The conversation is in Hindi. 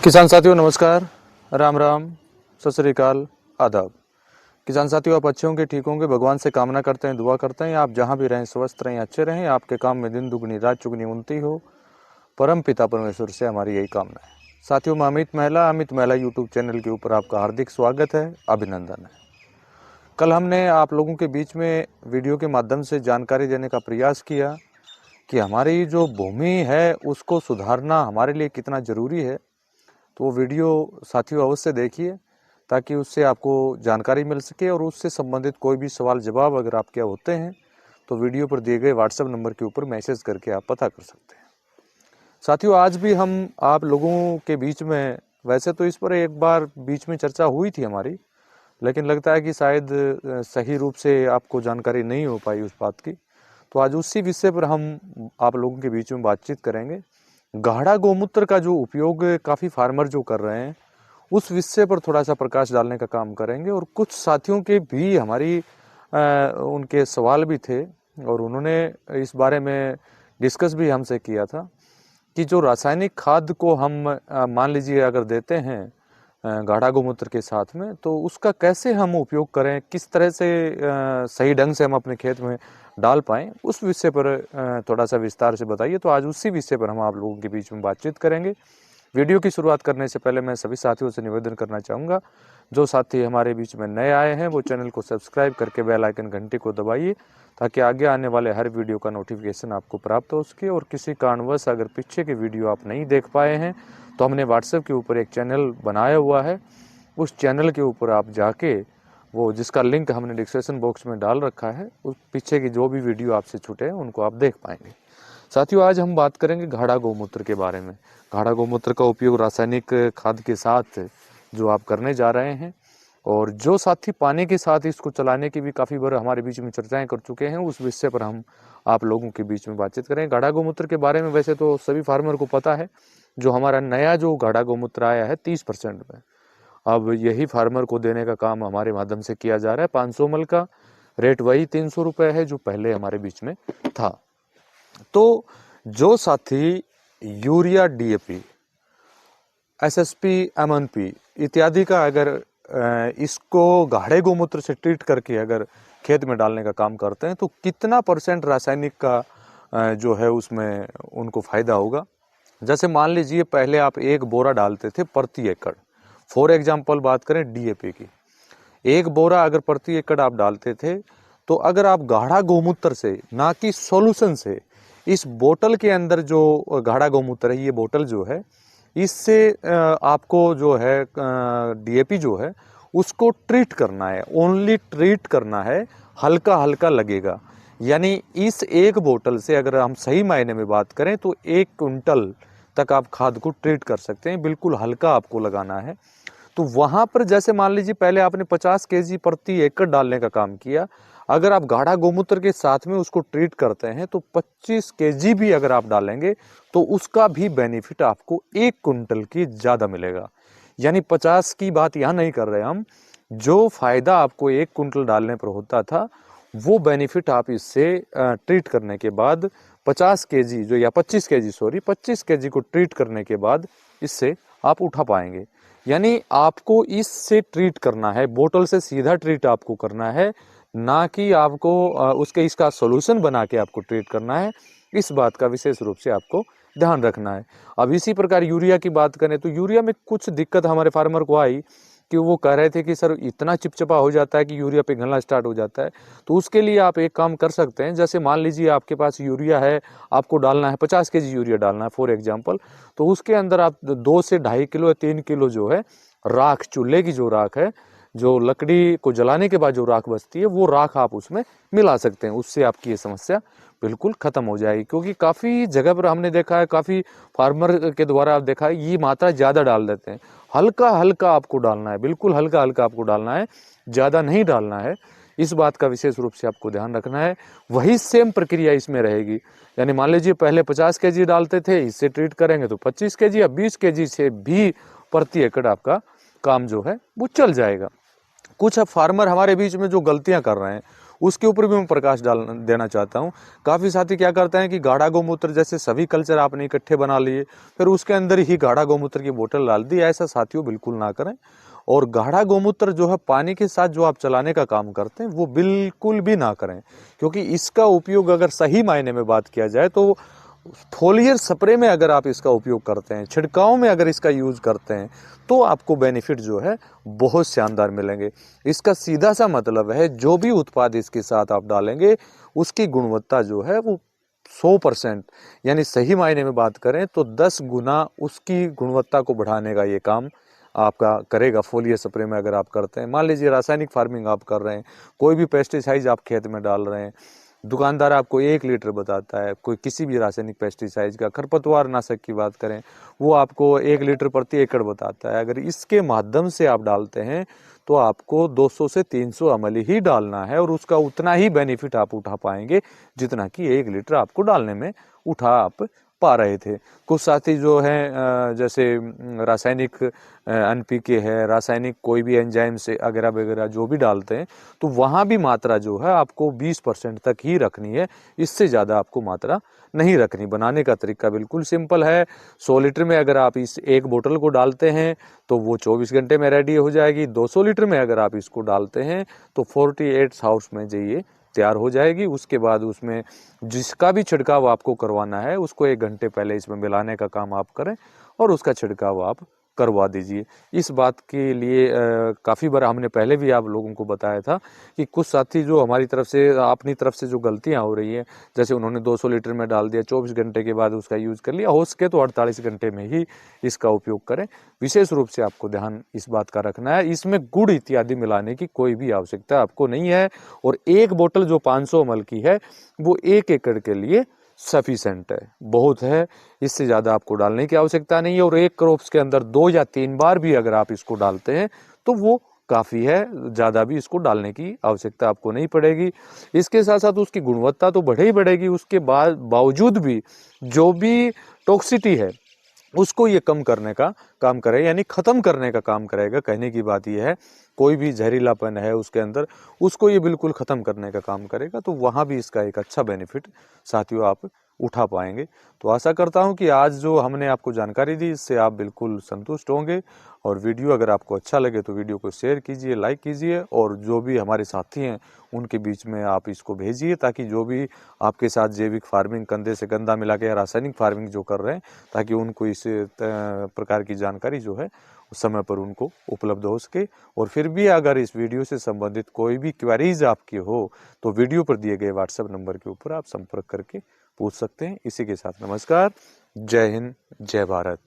किसान साथियों नमस्कार, राम राम, सत श्री अकाल, आदाब। किसान साथियों, आप अच्छे होंगे, ठीक होंगे, भगवान से कामना करते हैं, दुआ करते हैं आप जहां भी रहें स्वस्थ रहें, अच्छे रहें, आपके काम में दिन दुगनी रात चुगनी उन्नति हो। परम पिता परमेश्वर से हमारी यही कामना है। साथियों, मैं अमित महिला यूट्यूब चैनल के ऊपर आपका हार्दिक स्वागत है, अभिनंदन है। कल हमने आप लोगों के बीच में वीडियो के माध्यम से जानकारी देने का प्रयास किया कि हमारी जो भूमि है उसको सुधारना हमारे लिए कितना ज़रूरी है। तो वो वीडियो साथियों अवश्य देखिए ताकि उससे आपको जानकारी मिल सके और उससे संबंधित कोई भी सवाल जवाब अगर आपके होते हैं तो वीडियो पर दिए गए व्हाट्सएप नंबर के ऊपर मैसेज करके आप पता कर सकते हैं। साथियों, आज भी हम आप लोगों के बीच में, वैसे तो इस पर एक बार बीच में चर्चा हुई थी हमारी, लेकिन लगता है कि शायद सही रूप से आपको जानकारी नहीं हो पाई उस बात की। तो आज उसी विषय पर हम आप लोगों के बीच में बातचीत करेंगे। गाढ़ा गौमूत्र का जो उपयोग काफ़ी फार्मर जो कर रहे हैं उस विषय पर थोड़ा सा प्रकाश डालने का काम करेंगे। और कुछ साथियों के भी हमारी उनके सवाल भी थे और उन्होंने इस बारे में डिस्कस भी हमसे किया था कि जो रासायनिक खाद को हम मान लीजिए अगर देते हैं गाढ़ा गौमूत्र के साथ में, तो उसका कैसे हम उपयोग करें, किस तरह से सही ढंग से हम अपने खेत में डाल पाएँ, उस विषय पर थोड़ा सा विस्तार से बताइए। तो आज उसी विषय पर हम आप लोगों के बीच में बातचीत करेंगे। वीडियो की शुरुआत करने से पहले मैं सभी साथियों से निवेदन करना चाहूँगा, जो साथी हमारे बीच में नए आए हैं वो चैनल को सब्सक्राइब करके बेल आइकन घंटी को दबाइए ताकि आगे आने वाले हर वीडियो का नोटिफिकेशन आपको प्राप्त हो सके। और किसी कारणवश अगर पीछे के वीडियो आप नहीं देख पाए हैं तो हमने व्हाट्सएप के ऊपर एक चैनल बनाया हुआ है, उस चैनल के ऊपर आप जाके वो जिसका लिंक हमने डिस्क्रिप्शन बॉक्स में डाल रखा है, उस पीछे की जो भी वीडियो आपसे छूटे हैं उनको आप देख पाएंगे। साथियों, आज हम बात करेंगे गाढ़ा गौमूत्र के बारे में। गाढ़ा गौमूत्र का उपयोग रासायनिक खाद के साथ जो आप करने जा रहे हैं, और जो साथी पानी के साथ इसको चलाने की भी काफ़ी बार हमारे बीच में चर्चाएं कर चुके हैं, उस विषय पर हम आप लोगों के बीच में बातचीत करें। गाढ़ा गौमूत्र के बारे में वैसे तो सभी फार्मर को पता है। जो हमारा नया जो गाढ़ा गौमूत्र आया है 30% में, अब यही फार्मर को देने का काम हमारे माध्यम से किया जा रहा है। 500 ml का रेट वही 300 रुपये है जो पहले हमारे बीच में था। तो जो साथी यूरिया, डीएपी, एसएसपी, एमएनपी इत्यादि का अगर इसको गाढ़े गौमूत्र से ट्रीट करके अगर खेत में डालने का काम करते हैं तो कितना % रासायनिक का जो है उसमें उनको फायदा होगा। जैसे मान लीजिए पहले आप 1 बोरा डालते थे प्रति एकड़, फॉर एग्जाम्पल बात करें डीएपी की, 1 बोरा अगर प्रति एकड़ आप डालते थे, तो अगर आप गाढ़ा गौमूत्र से, ना कि सॉल्यूशन से, इस बोतल के अंदर जो गाढ़ा गौमूत्र है, ये बोतल जो है, इससे आपको जो है डीएपी जो है उसको ट्रीट करना है, ओनली ट्रीट करना है, हल्का हल्का लगेगा। यानी इस एक बोतल से अगर हम सही मायने में बात करें तो 1 क्विंटल तक आप खाद को ट्रीट कर सकते हैं, बिल्कुल हल्का आपको लगाना है। तो वहां पर जैसे मान लीजिए पहले आपने 50 केजी प्रति एकड़ डालने का काम किया, अगर आप गाढ़ा गौमूत्र के साथ में उसको ट्रीट करते हैं तो 25 केजी भी अगर आप डालेंगे तो उसका भी बेनिफिट आपको 1 क्विंटल की ज़्यादा मिलेगा। यानी 50 की बात यहाँ नहीं कर रहे हम, जो फायदा आपको 1 क्विंटल डालने पर होता था वो बेनिफिट आप इससे ट्रीट करने के बाद 50 केजी जो, या 25 केजी सॉरी 25 केजी को ट्रीट करने के बाद इससे आप उठा पाएंगे। यानी आपको इससे ट्रीट करना है, बोतल से सीधा ट्रीट आपको करना है, ना कि आपको उसके इसका सॉल्यूशन बना के आपको ट्रीट करना है। इस बात का विशेष रूप से आपको ध्यान रखना है। अब इसी प्रकार यूरिया की बात करें तो यूरिया में कुछ दिक्कत हमारे फार्मर को आई कि वो कह रहे थे कि सर इतना चिपचिपा हो जाता है कि यूरिया पिघलना स्टार्ट हो जाता है। तो उसके लिए आप एक काम कर सकते हैं, जैसे मान लीजिए आपके पास यूरिया है, आपको डालना है 50 केजी यूरिया डालना है फॉर एग्जांपल, तो उसके अंदर आप 2 से 2.5 किलो या 3 किलो जो है राख, चूल्हे की जो राख है, जो लकड़ी को जलाने के बाद जो राख बचती है, वो राख आप उसमें मिला सकते हैं। उससे आपकी ये समस्या बिल्कुल खत्म हो जाएगी। क्योंकि काफ़ी जगह पर हमने देखा है, काफ़ी फार्मर के द्वारा आप देखा है, ये मात्रा ज़्यादा डाल देते हैं। हल्का हल्का आपको डालना है, बिल्कुल हल्का हल्का आपको डालना है, ज़्यादा नहीं डालना है। इस बात का विशेष रूप से आपको ध्यान रखना है। वही सेम प्रक्रिया इसमें रहेगी। यानी मान लीजिए पहले 50 केजी डालते थे, इससे ट्रीट करेंगे तो 25 केजी या 20 केजी से भी प्रति एकड़ आपका काम जो है वो चल जाएगा। कुछ अब फार्मर हमारे बीच में जो गलतियां कर रहे हैं उसके ऊपर भी मैं प्रकाश डाल देना चाहता हूँ। काफ़ी साथी क्या करते हैं कि गाढ़ा गौमूत्र जैसे सभी कल्चर आपने इकट्ठे बना लिए, फिर उसके अंदर ही गाढ़ा गौमूत्र की बोतल डाल दी। ऐसा साथियों बिल्कुल ना करें। और गाढ़ा गौमूत्र जो है पानी के साथ जो आप चलाने का काम करते हैं वो बिल्कुल भी ना करें, क्योंकि इसका उपयोग अगर सही मायने में बात किया जाए तो फोलियर स्प्रे में अगर आप इसका उपयोग करते हैं, छिड़काव में अगर इसका यूज करते हैं, तो आपको बेनिफिट जो है बहुत शानदार मिलेंगे। इसका सीधा सा मतलब है जो भी उत्पाद इसके साथ आप डालेंगे उसकी गुणवत्ता जो है वो 100%, यानी सही मायने में बात करें तो 10 गुना उसकी गुणवत्ता को बढ़ाने का ये काम आपका करेगा। फोलियर स्प्रे में अगर आप करते हैं, मान लीजिए रासायनिक फार्मिंग आप कर रहे हैं, कोई भी पेस्टिसाइड आप खेत में डाल रहे हैं, दुकानदार आपको 1 लीटर बताता है, कोई किसी भी रासायनिक पेस्टिसाइड का, खरपतवार नाशक की बात करें वो आपको 1 लीटर प्रति एकड़ बताता है। अगर इसके माध्यम से आप डालते हैं तो आपको 200 से 300 ml ही डालना है और उसका उतना ही बेनिफिट आप उठा पाएंगे जितना कि 1 लीटर आपको डालने में उठा आप पा रहे थे। कुछ साथी जो हैं जैसे रासायनिक एनपीके है, रासायनिक कोई भी एंजाइम से वगैरह वगैरह जो भी डालते हैं, तो वहाँ भी मात्रा जो है आपको 20% तक ही रखनी है, इससे ज़्यादा आपको मात्रा नहीं रखनी। बनाने का तरीका बिल्कुल सिंपल है। 100 लीटर में अगर आप इस एक बोतल को डालते हैं तो वो 24 घंटे में रेडी हो जाएगी। 200 लीटर में अगर आप इसको डालते हैं तो 48 आवर्स में ये तैयार हो जाएगी। उसके बाद उसमें जिसका भी छिड़काव आपको करवाना है उसको 1 घंटे पहले इसमें मिलाने का काम आप करें और उसका छिड़काव आप करवा दीजिए। इस बात के लिए काफ़ी बार हमने पहले भी आप लोगों को बताया था कि कुछ साथी जो हमारी तरफ से अपनी तरफ से जो गलतियां हो रही हैं, जैसे उन्होंने 200 लीटर में डाल दिया, 24 घंटे के बाद उसका यूज़ कर लिया। हो सके तो 48 घंटे में ही इसका उपयोग करें। विशेष रूप से आपको ध्यान इस बात का रखना है, इसमें गुड़ इत्यादि मिलाने की कोई भी आवश्यकता आपको नहीं है। और एक बोतल जो 500 ml की है वो 1 एकड़ के लिए सफिशेंट है, बहुत है। इससे ज़्यादा आपको डालने की आवश्यकता नहीं है। और एक क्रॉप्स के अंदर 2 या 3 बार भी अगर आप इसको डालते हैं तो वो काफ़ी है, ज़्यादा भी इसको डालने की आवश्यकता आपको नहीं पड़ेगी। इसके साथ साथ उसकी गुणवत्ता तो बढ़े ही बढ़ेगी, उसके बाद बावजूद भी जो भी टॉक्सिटी है उसको ये कम करने का काम करे, यानी खत्म करने का काम करेगा। कहने की बात यह है, कोई भी जहरीलापन है उसके अंदर उसको ये बिल्कुल खत्म करने का काम करेगा। तो वहाँ भी इसका एक अच्छा बेनिफिट साथियों आप उठा पाएंगे। तो आशा करता हूँ कि आज जो हमने आपको जानकारी दी इससे आप बिल्कुल संतुष्ट होंगे। और वीडियो अगर आपको अच्छा लगे तो वीडियो को शेयर कीजिए, लाइक कीजिए और जो भी हमारे साथी हैं उनके बीच में आप इसको भेजिए, ताकि जो भी आपके साथ जैविक फार्मिंग कंधे से कंधा मिला के रासायनिक फार्मिंग जो कर रहे हैं, ताकि उनको इस प्रकार की जानकारी जो है उस समय पर उनको उपलब्ध हो सके। और फिर भी अगर इस वीडियो से संबंधित कोई भी क्वेरीज आपकी हो तो वीडियो पर दिए गए व्हाट्सएप नंबर के ऊपर आप संपर्क करके पूछ सकते हैं। इसी के साथ नमस्कार, जय हिंद, जय भारत।